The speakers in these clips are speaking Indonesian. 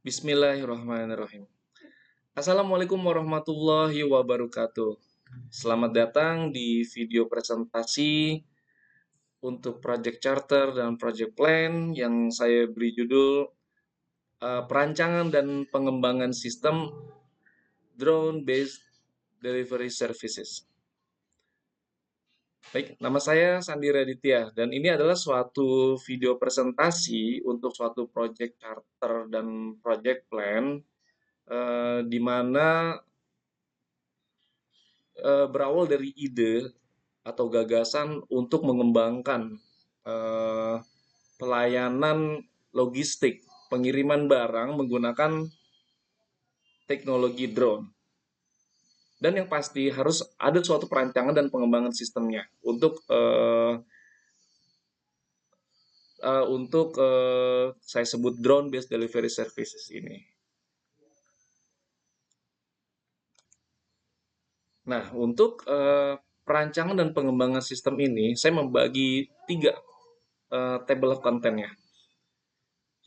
Bismillahirrahmanirrahim. Assalamualaikum warahmatullahi wabarakatuh. Selamat datang di video presentasi untuk Project Charter dan Project Plan yang saya beri judul Perancangan dan Pengembangan Sistem Drone Based Delivery Services. Baik, nama saya Sandi Raditya dan ini adalah suatu video presentasi untuk suatu project charter dan project plan di mana berawal dari ide atau gagasan untuk mengembangkan eh, pelayanan logistik pengiriman barang menggunakan teknologi drone. Dan yang pasti harus ada suatu perancangan dan pengembangan sistemnya untuk saya sebut drone based delivery services ini. Nah, untuk perancangan dan pengembangan sistem ini, saya membagi tiga table of content-nya.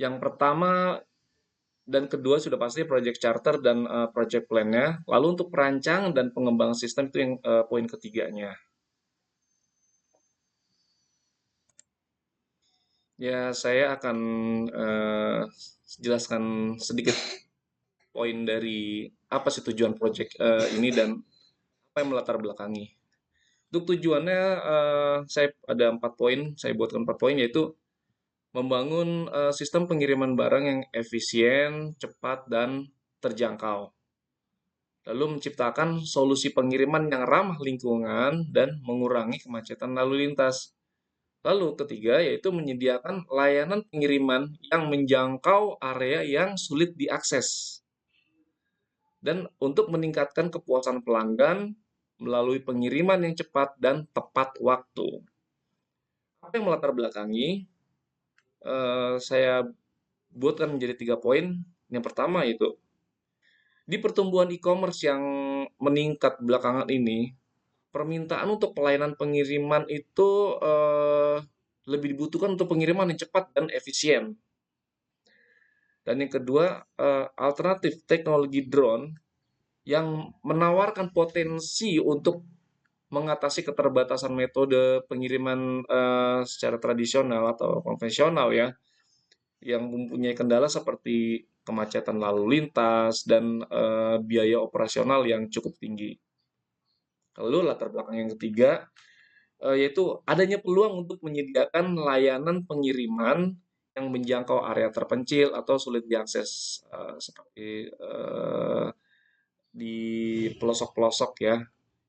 Yang pertama dan kedua sudah pasti project charter dan project plan-nya. Lalu untuk perancangan dan pengembangan sistem itu yang poin ketiganya. Ya, saya akan jelaskan sedikit poin dari apa sih tujuan project ini dan apa yang melatar belakangi. Untuk tujuannya, saya ada 4 poin, saya buatkan 4 poin, yaitu membangun sistem pengiriman barang yang efisien, cepat, dan terjangkau. Lalu menciptakan solusi pengiriman yang ramah lingkungan dan mengurangi kemacetan lalu lintas. Lalu ketiga yaitu menyediakan layanan pengiriman yang menjangkau area yang sulit diakses. Dan untuk meningkatkan kepuasan pelanggan melalui pengiriman yang cepat dan tepat waktu. Apa yang melatar belakangi? Saya buatkan menjadi 3 poin. Yang pertama itu di pertumbuhan e-commerce yang meningkat belakangan ini, permintaan untuk pelayanan pengiriman itu lebih dibutuhkan untuk pengiriman yang cepat dan efisien. Dan yang kedua, alternatif teknologi drone yang menawarkan potensi untuk mengatasi keterbatasan metode pengiriman secara tradisional atau konvensional ya, yang mempunyai kendala seperti kemacetan lalu lintas dan biaya operasional yang cukup tinggi. Lalu latar belakang yang ketiga yaitu adanya peluang untuk menyediakan layanan pengiriman yang menjangkau area terpencil atau sulit diakses seperti di pelosok-pelosok ya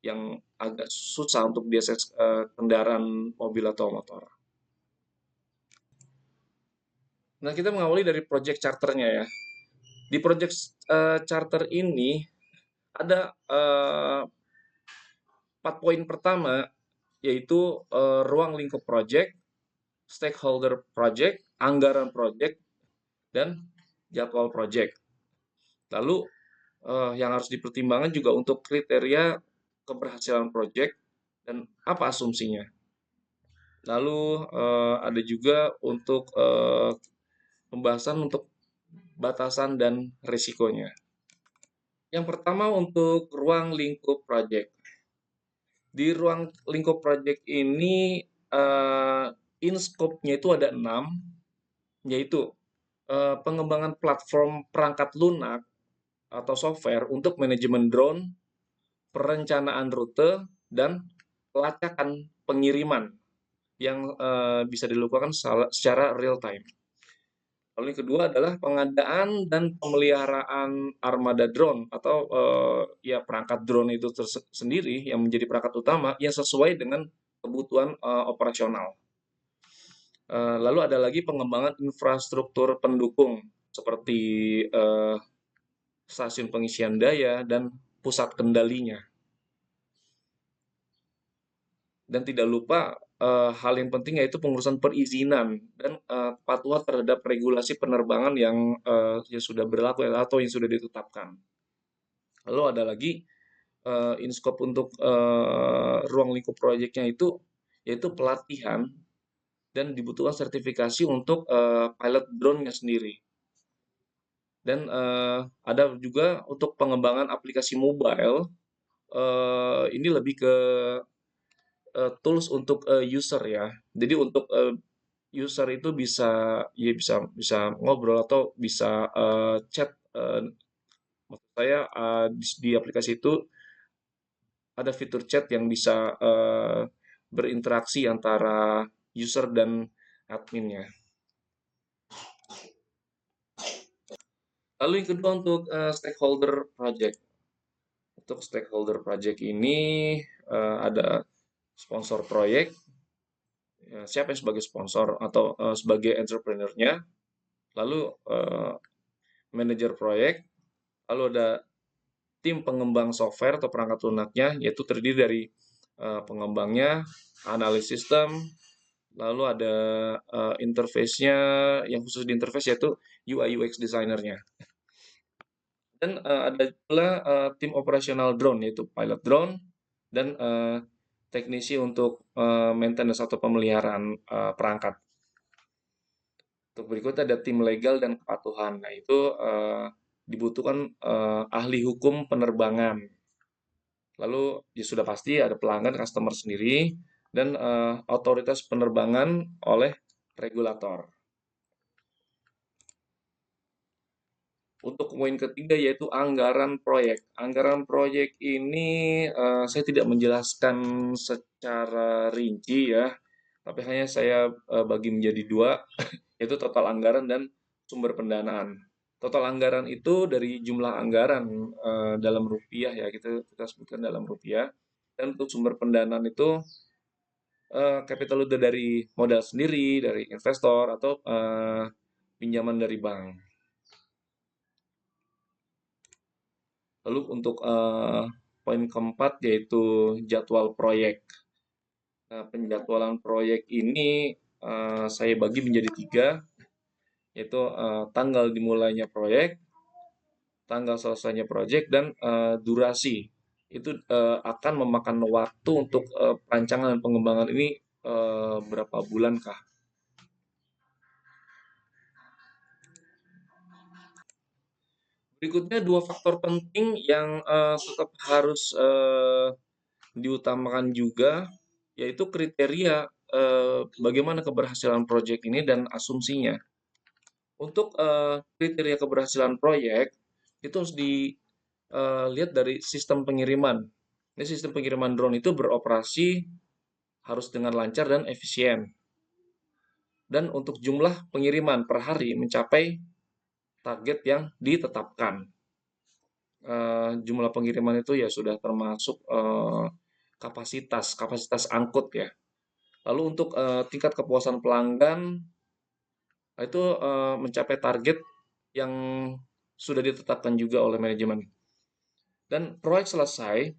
yang agak susah untuk diakses kendaraan mobil atau motor. Nah, kita mengawali dari project charternya ya. Di project charter ini ada 4 poin pertama, yaitu ruang lingkup project, stakeholder project, anggaran project, dan jadwal project. Lalu yang harus dipertimbangkan juga untuk kriteria keberhasilan project dan apa asumsinya. Lalu ada juga untuk pembahasan untuk batasan dan risikonya. Yang pertama untuk ruang lingkup project. Di ruang lingkup project ini in scope-nya itu ada 6, yaitu pengembangan platform perangkat lunak atau software untuk manajemen drone, perencanaan rute, dan pelacakan pengiriman yang bisa dilakukan secara real time. Lalu yang kedua adalah pengadaan dan pemeliharaan armada drone atau ya perangkat drone itu sendiri yang menjadi perangkat utama yang sesuai dengan kebutuhan operasional. Lalu ada lagi pengembangan infrastruktur pendukung seperti stasiun pengisian daya dan pusat kendalinya. Dan tidak lupa hal yang penting yaitu pengurusan perizinan dan kepatuhan terhadap regulasi penerbangan yang sudah berlaku atau yang sudah ditetapkan. Lalu ada lagi in scope untuk ruang lingkup proyeknya itu yaitu pelatihan dan dibutuhkan sertifikasi untuk pilot drone-nya sendiri. Dan ada juga untuk pengembangan aplikasi mobile, ini lebih ke tools untuk user ya. Jadi untuk user itu bisa ya bisa bisa ngobrol atau bisa chat. Maksud saya di aplikasi itu ada fitur chat yang bisa berinteraksi antara user dan adminnya. Lalu yang kedua untuk stakeholder project. Untuk stakeholder project ini ada sponsor proyek, ya, siapa yang sebagai sponsor atau sebagai entrepreneurnya, lalu manajer proyek, lalu ada tim pengembang software atau perangkat lunaknya, yaitu terdiri dari pengembangnya, analis sistem, lalu ada interface-nya, yang khusus di interface yaitu UI UX designer-nya. Dan ada pula tim operasional drone, yaitu pilot drone, dan teknisi untuk maintenance atau pemeliharaan perangkat. Untuk berikutnya ada tim legal dan kepatuhan. Nah, itu dibutuhkan ahli hukum penerbangan. Lalu ya sudah pasti ada pelanggan customer sendiri dan otoritas penerbangan oleh regulator. Untuk poin ketiga yaitu anggaran proyek. Anggaran proyek ini saya tidak menjelaskan secara rinci ya, tapi hanya saya bagi menjadi dua, yaitu total anggaran dan sumber pendanaan. Total anggaran itu dari jumlah anggaran dalam rupiah ya, kita sebutkan dalam rupiah. Dan untuk sumber pendanaan itu capital itu dari modal sendiri, dari investor atau pinjaman dari bank. Lalu untuk poin keempat yaitu jadwal proyek. Nah, penjadwalan proyek ini saya bagi menjadi tiga, yaitu tanggal dimulainya proyek, tanggal selesainya proyek, dan durasi. Itu akan memakan waktu untuk perancangan dan pengembangan ini berapa bulan kah? Berikutnya dua faktor penting yang tetap harus diutamakan juga, yaitu kriteria bagaimana keberhasilan proyek ini dan asumsinya. Untuk kriteria keberhasilan proyek itu harus dilihat dari sistem pengiriman. Ini sistem pengiriman drone itu beroperasi harus dengan lancar dan efisien. Dan untuk jumlah pengiriman per hari mencapai target yang ditetapkan. Jumlah pengiriman itu ya sudah termasuk kapasitas angkut ya. Lalu untuk tingkat kepuasan pelanggan itu mencapai target yang sudah ditetapkan juga oleh manajemen. Dan proyek selesai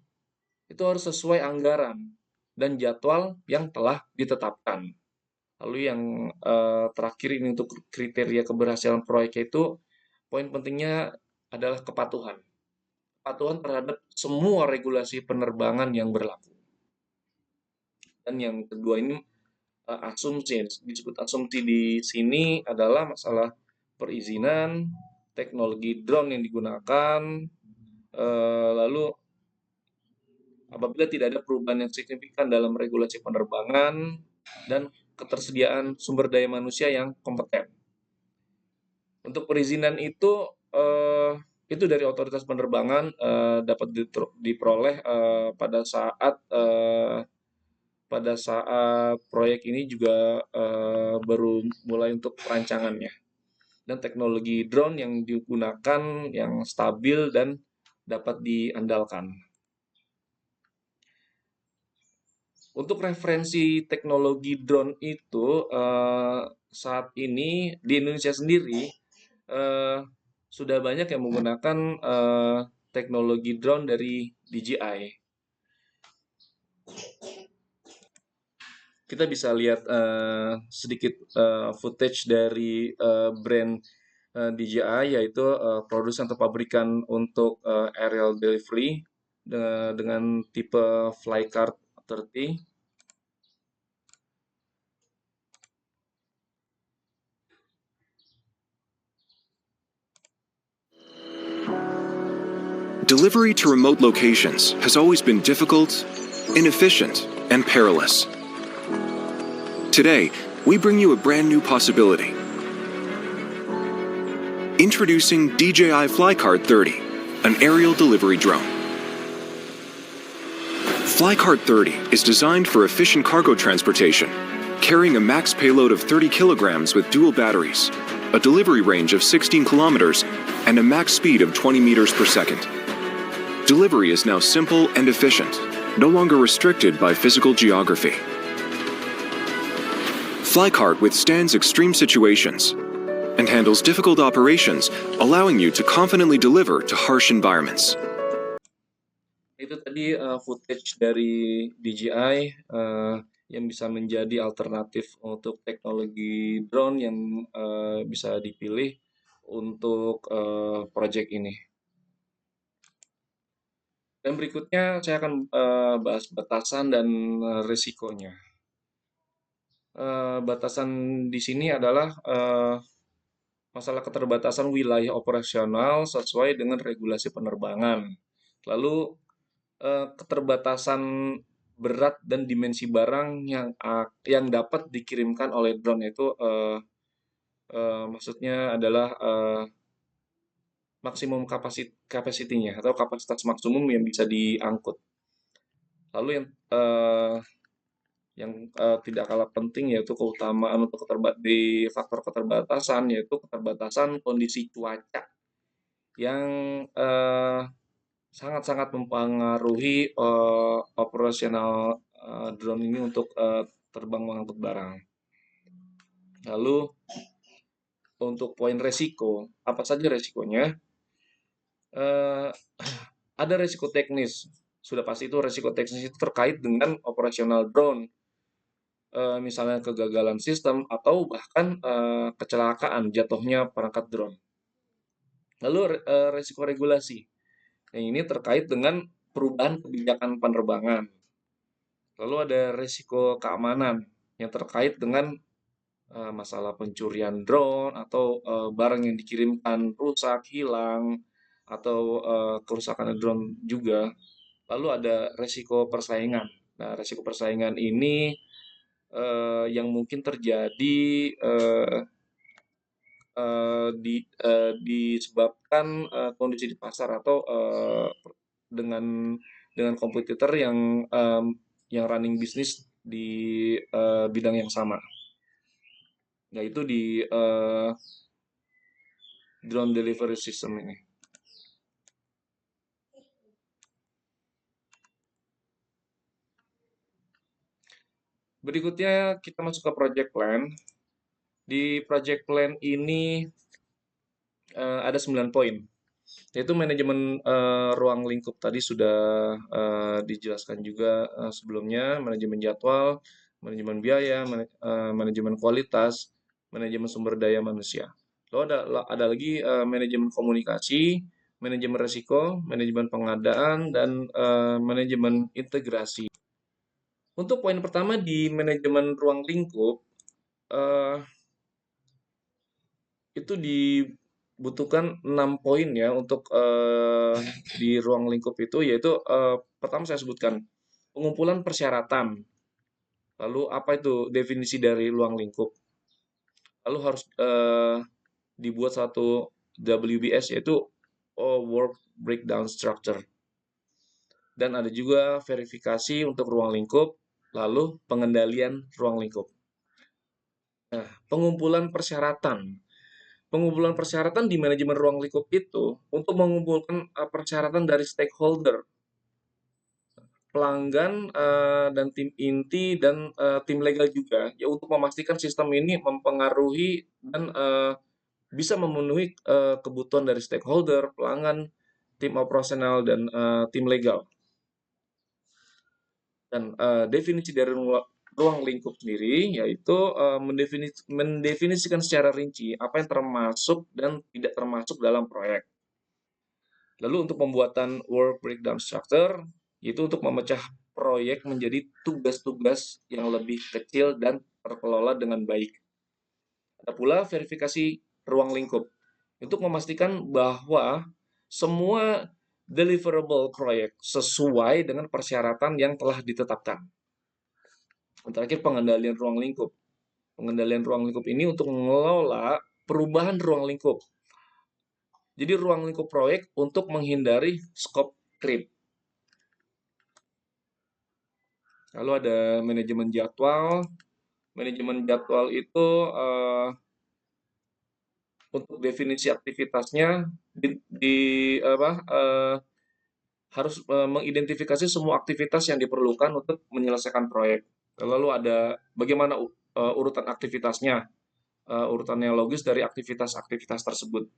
itu harus sesuai anggaran dan jadwal yang telah ditetapkan. Lalu yang terakhir ini untuk kriteria keberhasilan proyek itu poin pentingnya adalah kepatuhan. Kepatuhan terhadap semua regulasi penerbangan yang berlaku. Dan yang kedua ini asumsi, disebut asumsi di sini adalah masalah perizinan, teknologi drone yang digunakan, lalu apabila tidak ada perubahan yang signifikan dalam regulasi penerbangan dan ketersediaan sumber daya manusia yang kompeten. Untuk perizinan itu dari otoritas penerbangan dapat diperoleh pada saat proyek ini juga baru mulai untuk perancangannya. Dan teknologi drone yang digunakan yang stabil dan dapat diandalkan. Untuk referensi teknologi drone itu saat ini di Indonesia sendiri eh, sudah banyak yang menggunakan teknologi drone dari DJI. Kita bisa lihat sedikit footage dari brand DJI, yaitu produsen atau pabrikan untuk aerial delivery dengan tipe Flycard 30. Delivery to remote locations has always been difficult, inefficient, and perilous. Today, we bring you a brand new possibility. Introducing DJI Flycart 30, an aerial delivery drone. Flycart 30 is designed for efficient cargo transportation, carrying a max payload of 30 kilograms with dual batteries, a delivery range of 16 kilometers, and a max speed of 20 meters per second. Delivery is now simple and efficient, no longer restricted by physical geography. Flycart withstands extreme situations and handles difficult operations, allowing you to confidently deliver to harsh environments. Itu tadi footage dari DJI yang bisa menjadi alternatif untuk teknologi drone yang bisa dipilih untuk project ini. Dan berikutnya saya akan bahas batasan dan risikonya. Batasan di sini adalah masalah keterbatasan wilayah operasional sesuai dengan regulasi penerbangan. Lalu keterbatasan berat dan dimensi barang yang dapat dikirimkan oleh drone itu maksudnya adalah maksimum kapasitinya atau kapasitas maksimum yang bisa diangkut. Lalu yang tidak kalah penting yaitu keutamaan untuk di faktor keterbatasan, yaitu keterbatasan kondisi cuaca yang sangat-sangat mempengaruhi operasional drone ini untuk terbang mengangkut barang. Lalu untuk poin resiko, apa saja resikonya? Ada resiko teknis, sudah pasti itu resiko teknis itu terkait dengan operasional drone, misalnya kegagalan sistem atau bahkan kecelakaan jatuhnya perangkat drone. Lalu resiko regulasi. Nah, ini terkait dengan perubahan kebijakan penerbangan. Lalu ada risiko keamanan yang terkait dengan masalah pencurian drone atau barang yang dikirimkan rusak, hilang, atau kerusakan drone juga. Lalu ada risiko persaingan. Nah, risiko persaingan ini yang mungkin terjadi disebabkan kondisi di pasar atau dengan kompetitor yang running bisnis di bidang yang sama, yaitu di drone delivery system ini. Berikutnya kita masuk ke project plan. Di project plan ini ada 9 poin, yaitu manajemen ruang lingkup tadi sudah dijelaskan juga sebelumnya, manajemen jadwal, manajemen biaya, manajemen kualitas, manajemen sumber daya manusia. Lalu ada lagi manajemen komunikasi, manajemen risiko, manajemen pengadaan, dan manajemen integrasi. Untuk poin pertama di manajemen ruang lingkup, itu dibutuhkan 6 poin ya untuk di ruang lingkup itu, yaitu pertama saya sebutkan pengumpulan persyaratan. Lalu apa itu definisi dari ruang lingkup? Lalu harus dibuat satu WBS, yaitu Work Breakdown Structure. Dan ada juga verifikasi untuk ruang lingkup, lalu pengendalian ruang lingkup. Nah, pengumpulan persyaratan. Pengumpulan persyaratan di manajemen ruang lingkup itu untuk mengumpulkan persyaratan dari stakeholder, pelanggan, dan tim inti, dan tim legal juga, ya untuk memastikan sistem ini mempengaruhi dan bisa memenuhi kebutuhan dari stakeholder, pelanggan, tim operasional, dan tim legal. Dan definisi dari ruang lingkup sendiri yaitu mendefinisikan secara rinci apa yang termasuk dan tidak termasuk dalam proyek. Lalu untuk pembuatan work breakdown structure, yaitu untuk memecah proyek menjadi tugas-tugas yang lebih kecil dan terkelola dengan baik. Ada pula verifikasi ruang lingkup untuk memastikan bahwa semua deliverable proyek sesuai dengan persyaratan yang telah ditetapkan. Yang terakhir, pengendalian ruang lingkup. Pengendalian ruang lingkup ini untuk mengelola perubahan ruang lingkup. Jadi ruang lingkup proyek untuk menghindari scope creep. Lalu ada manajemen jadwal. Manajemen jadwal itu untuk definisi aktivitasnya harus mengidentifikasi semua aktivitas yang diperlukan untuk menyelesaikan proyek. Lalu ada bagaimana urutan aktivitasnya, urutannya logis dari aktivitas-aktivitas tersebut.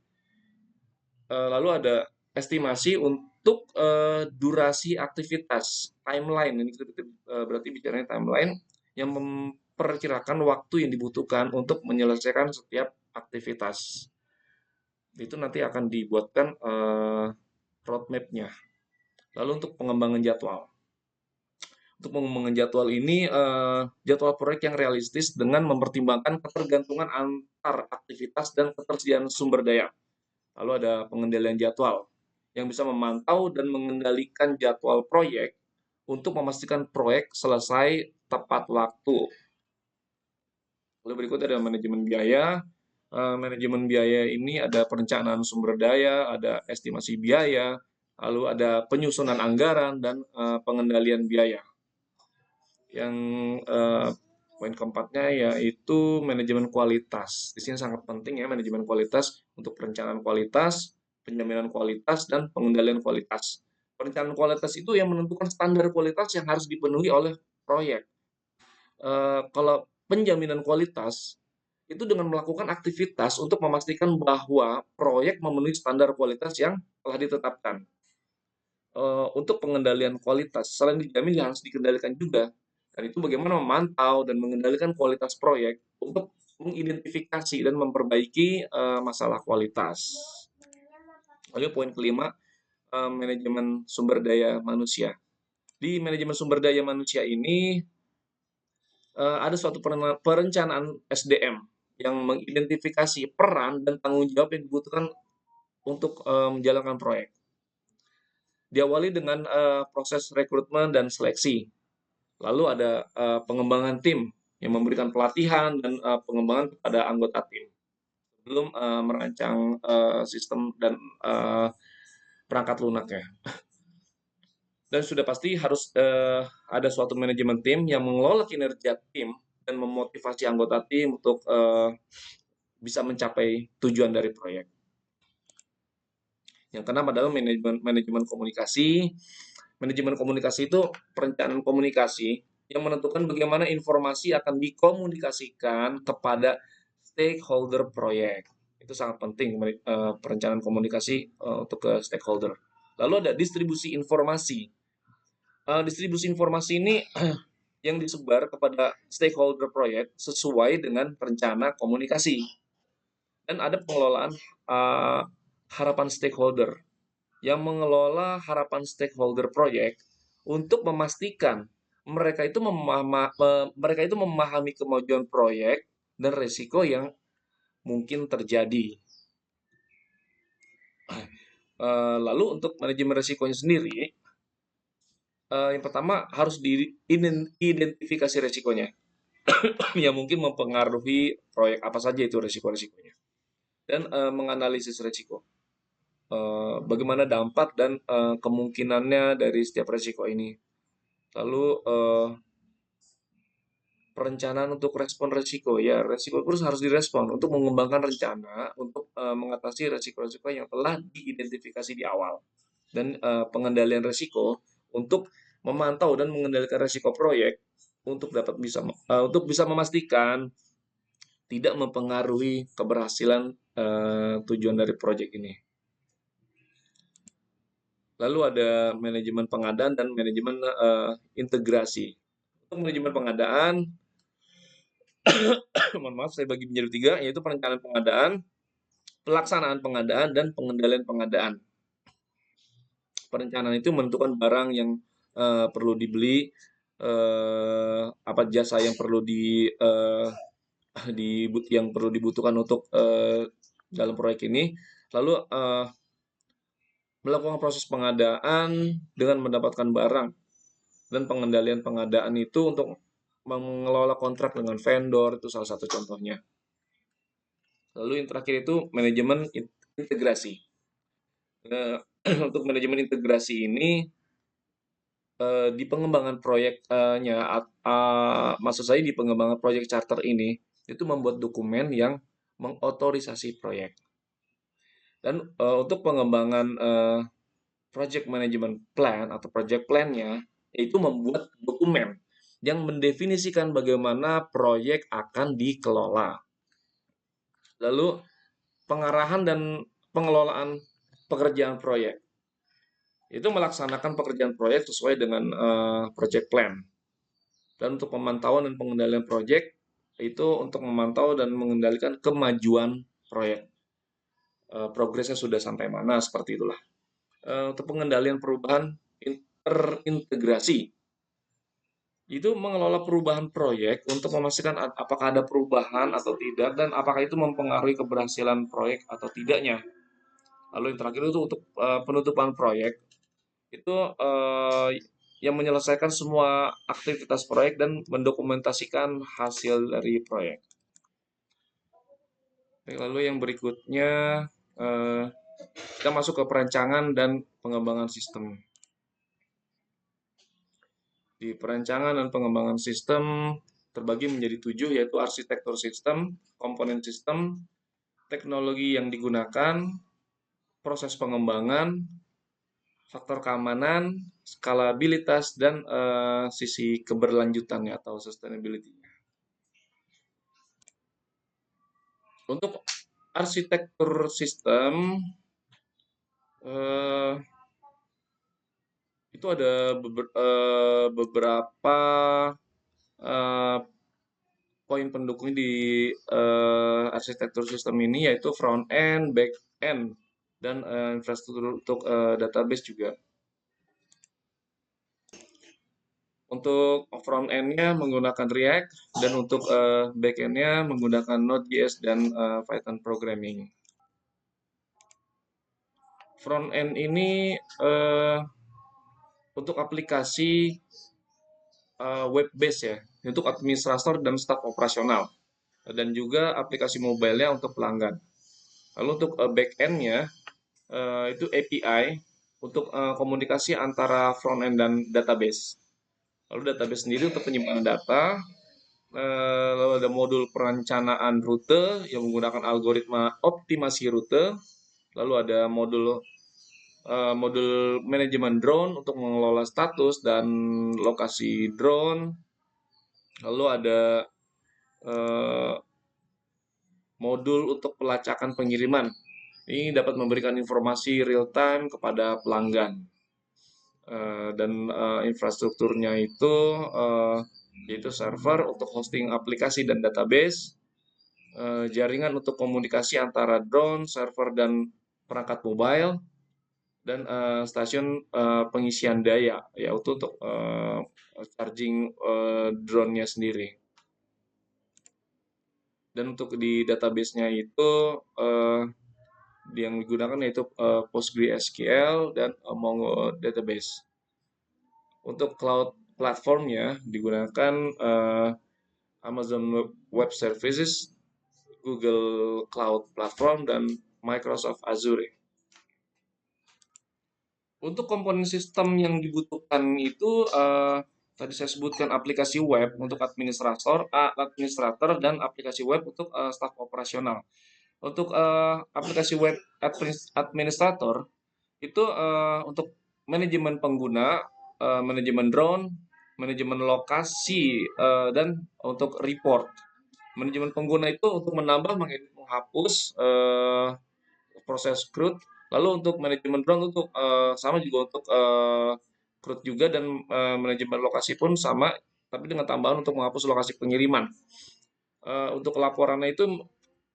Lalu ada estimasi untuk durasi aktivitas, timeline. Ini berarti bicaranya timeline yang memperkirakan waktu yang dibutuhkan untuk menyelesaikan setiap aktivitas. Itu nanti akan dibuatkan roadmap-nya. Lalu untuk pengembangan jadwal. Untuk pengembangan jadwal ini, jadwal proyek yang realistis dengan mempertimbangkan ketergantungan antar aktivitas dan ketersediaan sumber daya. Lalu ada pengendalian jadwal yang bisa memantau dan mengendalikan jadwal proyek untuk memastikan proyek selesai tepat waktu. Lalu berikutnya ada manajemen biaya. Manajemen biaya ini ada perencanaan sumber daya, ada estimasi biaya, lalu ada penyusunan anggaran dan pengendalian biaya. Yang poin keempatnya yaitu manajemen kualitas. Di sini sangat penting ya manajemen kualitas untuk perencanaan kualitas, penjaminan kualitas, dan pengendalian kualitas. Perencanaan kualitas itu yang menentukan standar kualitas yang harus dipenuhi oleh proyek. Kalau penjaminan kualitas itu dengan melakukan aktivitas untuk memastikan bahwa proyek memenuhi standar kualitas yang telah ditetapkan. Untuk pengendalian kualitas, selain dijamin harus dikendalikan juga. Dan itu bagaimana memantau dan mengendalikan kualitas proyek untuk mengidentifikasi dan memperbaiki masalah kualitas. Lalu poin kelima, manajemen sumber daya manusia. Di manajemen sumber daya manusia ini ada suatu perencanaan SDM yang mengidentifikasi peran dan tanggung jawab yang dibutuhkan untuk menjalankan proyek. Diawali dengan proses rekrutmen dan seleksi. Lalu ada pengembangan tim yang memberikan pelatihan dan pengembangan kepada anggota tim sebelum merancang sistem dan perangkat lunaknya. Dan sudah pasti harus ada suatu manajemen tim yang mengelola kinerja tim dan memotivasi anggota tim untuk bisa mencapai tujuan dari proyek. Yang keenam adalah manajemen komunikasi. Manajemen komunikasi itu perencanaan komunikasi yang menentukan bagaimana informasi akan dikomunikasikan kepada stakeholder proyek. Itu sangat penting perencanaan komunikasi untuk ke stakeholder. Lalu ada distribusi informasi. Distribusi informasi ini yang disebar kepada stakeholder proyek sesuai dengan rencana komunikasi. Dan ada pengelolaan harapan stakeholder yang mengelola harapan stakeholder proyek untuk memastikan mereka itu memahami kemajuan proyek dan risiko yang mungkin terjadi. Lalu untuk manajemen risikonya sendiri, yang pertama harus diidentifikasi risikonya yang mungkin mempengaruhi proyek apa saja itu risiko-risikonya, dan menganalisis risiko. Bagaimana dampak dan kemungkinannya dari setiap risiko ini. Lalu perencanaan untuk respon risiko. Ya, risiko terus harus direspon untuk mengembangkan rencana untuk mengatasi risiko-risiko yang telah diidentifikasi di awal. Dan pengendalian risiko untuk memantau dan mengendalikan risiko proyek untuk bisa memastikan tidak mempengaruhi keberhasilan tujuan dari proyek ini. Lalu ada manajemen pengadaan dan manajemen integrasi. Untuk manajemen pengadaan, mohon maaf saya bagi menjadi 3, yaitu perencanaan pengadaan, pelaksanaan pengadaan, dan pengendalian pengadaan. Perencanaan itu menentukan barang yang perlu dibeli, apa jasa yang perlu yang perlu dibutuhkan untuk dalam proyek ini. Lalu melakukan proses pengadaan dengan mendapatkan barang, dan pengendalian pengadaan itu untuk mengelola kontrak dengan vendor, itu salah satu contohnya. Lalu yang terakhir itu manajemen integrasi. Nah, untuk manajemen integrasi ini di pengembangan proyeknya, maksud saya di pengembangan proyek charter ini itu membuat dokumen yang mengotorisasi proyek. Dan untuk pengembangan project management plan atau project plan-nya, itu membuat dokumen yang mendefinisikan bagaimana proyek akan dikelola. Lalu pengarahan dan pengelolaan pekerjaan proyek. Itu melaksanakan pekerjaan proyek sesuai dengan project plan. Dan untuk pemantauan dan pengendalian proyek, itu untuk memantau dan mengendalikan kemajuan proyek. Progresnya sudah sampai mana, seperti itulah. Untuk pengendalian perubahan terintegrasi, itu mengelola perubahan proyek untuk memastikan apakah ada perubahan atau tidak, dan apakah itu mempengaruhi keberhasilan proyek atau tidaknya. Lalu yang terakhir itu untuk penutupan proyek, itu yang menyelesaikan semua aktivitas proyek dan mendokumentasikan hasil dari proyek. Lalu yang berikutnya, kita masuk ke perancangan dan pengembangan sistem. Di perancangan dan pengembangan sistem terbagi menjadi 7, yaitu arsitektur sistem, komponen sistem, teknologi yang digunakan, proses pengembangan, faktor keamanan, skalabilitas, dan sisi keberlanjutannya atau sustainability. Untuk arsitektur sistem, itu ada beberapa poin pendukung di arsitektur sistem ini, yaitu front end, back end, dan infrastruktur untuk database juga. Untuk front end-nya menggunakan React, dan untuk back end-nya menggunakan Node.js dan Python programming. Front end ini untuk aplikasi web base ya, untuk administrator dan staf operasional, dan juga aplikasi mobile-nya untuk pelanggan. Lalu untuk back end-nya itu API untuk komunikasi antara front end dan database. Lalu database sendiri untuk penyimpanan data. Lalu ada modul perencanaan rute yang menggunakan algoritma optimasi rute. Lalu ada modul manajemen drone untuk mengelola status dan lokasi drone. Lalu ada modul untuk pelacakan pengiriman. Ini dapat memberikan informasi real time kepada pelanggan. Dan infrastrukturnya itu yaitu server untuk hosting aplikasi dan database, jaringan untuk komunikasi antara drone, server, dan perangkat mobile, dan stasiun pengisian daya, yaitu untuk charging drone-nya sendiri. Dan untuk di database-nya itu yang digunakan yaitu PostgreSQL dan Mongo Database. Untuk cloud platformnya digunakan Amazon Web Services, Google Cloud Platform, dan Microsoft Azure. Untuk komponen sistem yang dibutuhkan itu tadi saya sebutkan aplikasi web untuk administrator dan aplikasi web untuk staf operasional. Untuk aplikasi web administrator itu untuk manajemen pengguna, manajemen drone, manajemen lokasi, dan untuk report. Manajemen pengguna itu untuk menambah, mengedit, menghapus proses CRUD. Lalu untuk manajemen drone untuk sama juga untuk CRUD juga, dan manajemen lokasi pun sama, tapi dengan tambahan untuk menghapus lokasi pengiriman. Untuk laporannya itu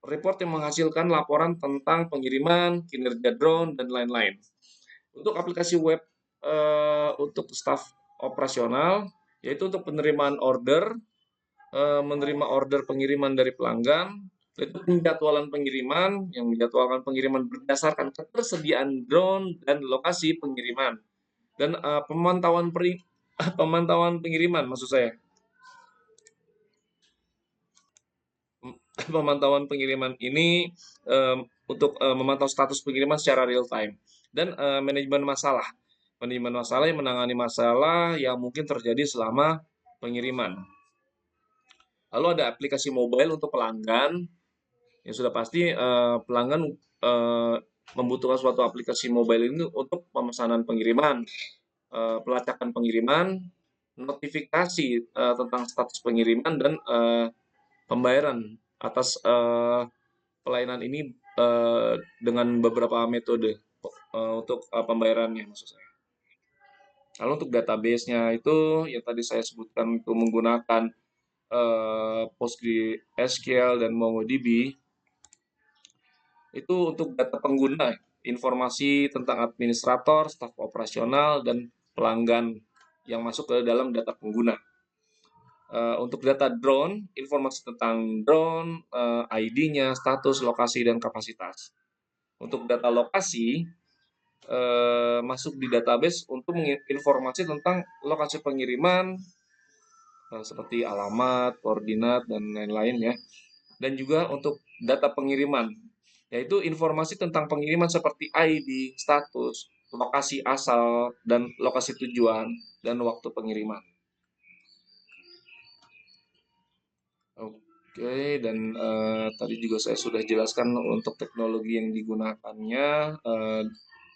report yang menghasilkan laporan tentang pengiriman, kinerja drone, dan lain-lain. Untuk aplikasi web untuk staf operasional, yaitu untuk penerimaan order, menerima order pengiriman dari pelanggan, Itu penjadwalan pengiriman, yang menjadwalkan pengiriman berdasarkan ketersediaan drone dan lokasi pengiriman. Dan pemantauan pengiriman maksud saya. Pemantauan pengiriman ini untuk memantau status pengiriman secara real time. Dan manajemen masalah. Manajemen masalah yang menangani masalah yang mungkin terjadi selama pengiriman. Lalu ada aplikasi mobile untuk pelanggan. Yang sudah pasti pelanggan membutuhkan suatu aplikasi mobile ini untuk pemesanan pengiriman, pelacakan pengiriman, notifikasi tentang status pengiriman, dan pembayaran atas pelayanan ini dengan beberapa metode untuk pembayarannya maksud saya. Lalu untuk database-nya itu yang tadi saya sebutkan itu menggunakan PostgreSQL dan MongoDB. Itu untuk data pengguna, informasi tentang administrator, staf operasional, dan pelanggan yang masuk ke dalam data pengguna. Untuk data drone, informasi tentang drone, ID-nya, status, lokasi, dan kapasitas. Untuk data lokasi, masuk di database untuk menginformasi tentang lokasi pengiriman, seperti alamat, koordinat, dan lain-lain ya. Dan juga untuk data pengiriman, yaitu informasi tentang pengiriman seperti ID, status, lokasi asal, dan lokasi tujuan, dan waktu pengiriman. Oke, dan tadi juga saya sudah jelaskan untuk teknologi yang digunakannya.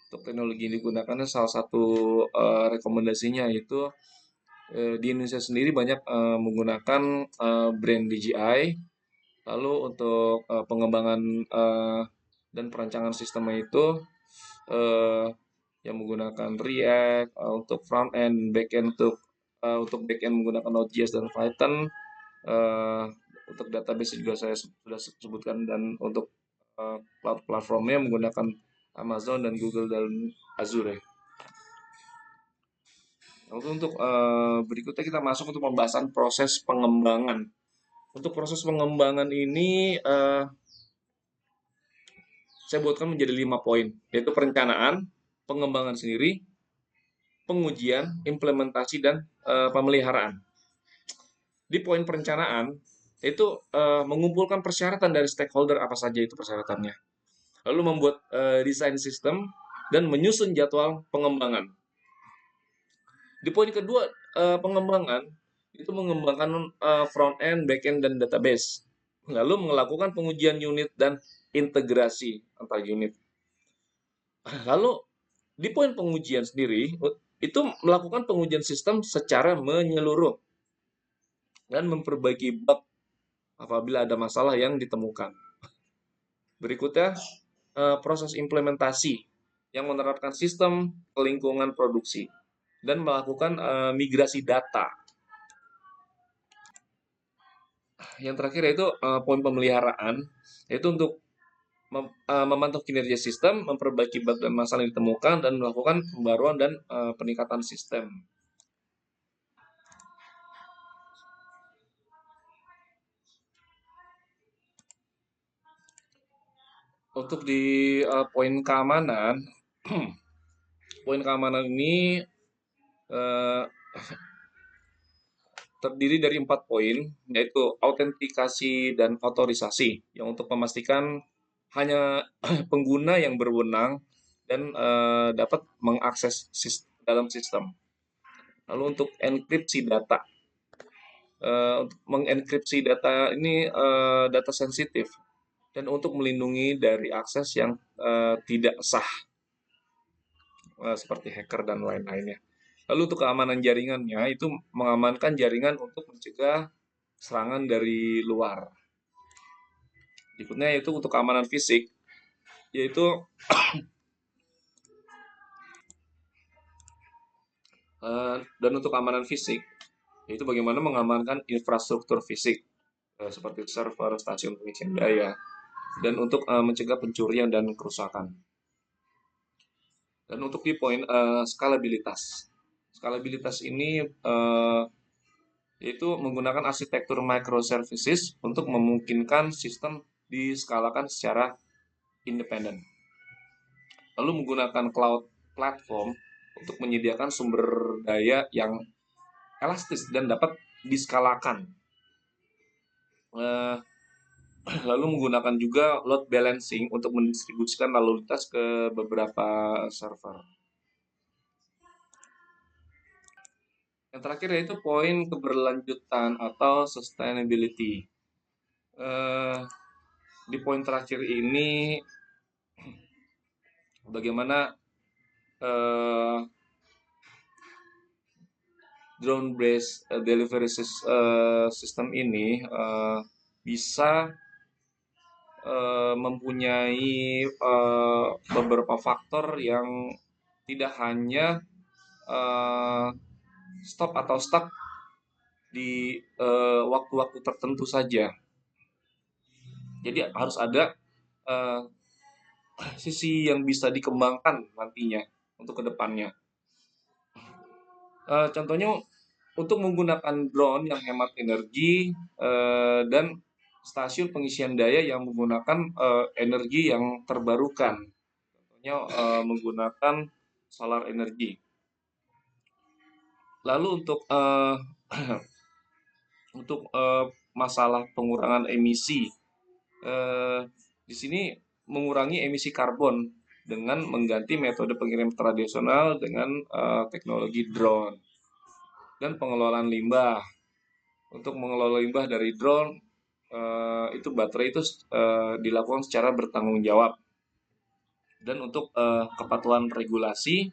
Untuk teknologi yang digunakannya salah satu rekomendasinya yaitu di Indonesia sendiri banyak menggunakan brand DJI. Lalu untuk pengembangan dan perancangan sistemnya itu yang menggunakan React untuk front end, back end untuk back end menggunakan Node.js dan Python. Untuk database juga saya sudah sebutkan, dan untuk cloud platformnya menggunakan Amazon dan Google dan Azure. Lalu untuk berikutnya kita masuk untuk pembahasan proses pengembangan. Untuk proses pengembangan ini saya buatkan menjadi 5 poin, yaitu perencanaan, pengembangan sendiri, pengujian, implementasi, dan pemeliharaan. Di poin perencanaan, itu mengumpulkan persyaratan dari stakeholder apa saja itu persyaratannya. Lalu membuat desain sistem dan menyusun jadwal pengembangan. Di poin kedua, pengembangan itu mengembangkan front end, back end, dan database. Lalu melakukan pengujian unit dan integrasi antar unit. Lalu di poin pengujian sendiri itu melakukan pengujian sistem secara menyeluruh dan memperbaiki bug apabila ada masalah yang ditemukan. Berikutnya proses implementasi yang menerapkan sistem ke lingkungan produksi dan melakukan migrasi data. Yang terakhir yaitu poin pemeliharaan, yaitu untuk memantau kinerja sistem, memperbaiki bug dan masalah yang ditemukan, dan melakukan pembaruan dan peningkatan sistem. Untuk di poin keamanan, poin keamanan ini terdiri dari 4 poin, yaitu autentikasi dan otorisasi, yang untuk memastikan hanya pengguna yang berwenang dan dapat mengakses dalam sistem. Lalu untuk enkripsi data, untuk mengenkripsi data ini data sensitif dan untuk melindungi dari akses yang tidak sah, seperti hacker dan lain-lainnya. Lalu untuk keamanan jaringannya itu mengamankan jaringan untuk mencegah serangan dari luar. Berikutnya yaitu untuk keamanan fisik, yaitu dan untuk keamanan fisik, yaitu bagaimana mengamankan infrastruktur fisik seperti server, stasiun pengisian daya, dan untuk mencegah pencurian dan kerusakan. Dan untuk di poin skalabilitas. Skalabilitas ini yaitu menggunakan arsitektur microservices untuk memungkinkan sistem diskalakan secara independen. Lalu menggunakan cloud platform untuk menyediakan sumber daya yang elastis dan dapat diskalakan. Eh, Lalu menggunakan juga load balancing untuk mendistribusikan lalu lintas ke beberapa server. Yang terakhir yaitu poin keberlanjutan atau sustainability. Di poin terakhir ini bagaimana drone based delivery system ini bisa mempunyai beberapa faktor yang tidak hanya stop atau stuck di waktu-waktu tertentu saja. Jadi harus ada sisi yang bisa dikembangkan nantinya untuk kedepannya. Contohnya untuk menggunakan drone yang hemat energi dan stasiun pengisian daya yang menggunakan energi yang terbarukan. Contohnya menggunakan solar energi. Lalu untuk untuk masalah pengurangan emisi, di sini mengurangi emisi karbon dengan mengganti metode pengirim tradisional dengan teknologi drone dan pengelolaan limbah. Untuk mengelola limbah dari drone itu baterai itu dilakukan secara bertanggung jawab, dan untuk kepatuhan regulasi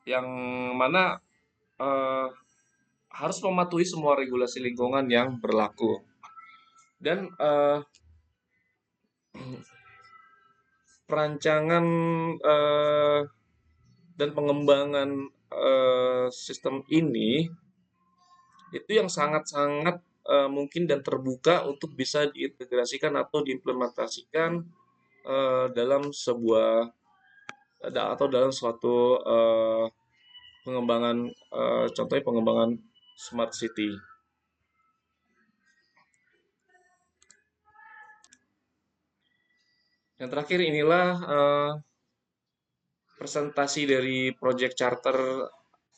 yang mana harus mematuhi semua regulasi lingkungan yang berlaku, dan perancangan dan pengembangan sistem ini itu yang sangat-sangat mungkin dan terbuka untuk bisa diintegrasikan atau diimplementasikan dalam sebuah atau dalam suatu pengembangan, contohnya pengembangan smart city. Yang terakhir inilah presentasi dari project charter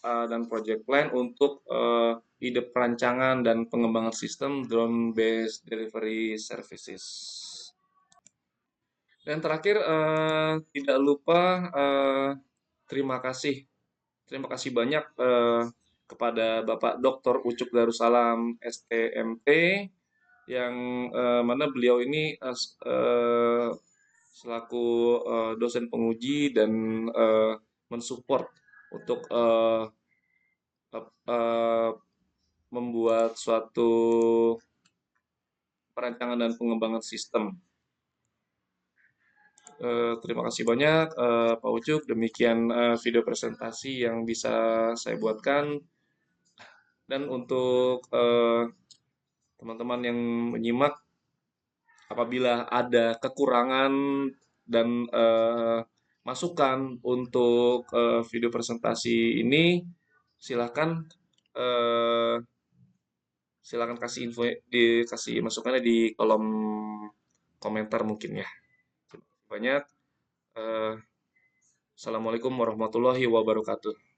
dan project plan untuk ide perancangan dan pengembangan sistem drone based delivery services. Dan terakhir tidak lupa terima kasih banyak kepada Bapak Dr. Ucuk Darussalam STMT yang mana beliau ini selaku dosen penguji dan mensupport untuk membuat suatu perancangan dan pengembangan sistem. Terima kasih banyak Pak Ucuk. Demikian video presentasi yang bisa saya buatkan. Dan untuk teman-teman yang menyimak, apabila ada kekurangan dan masukan untuk video presentasi ini, silakan kasih info, dikasih masukannya di kolom komentar mungkin ya. Terima kasih banyak. Assalamualaikum warahmatullahi wabarakatuh.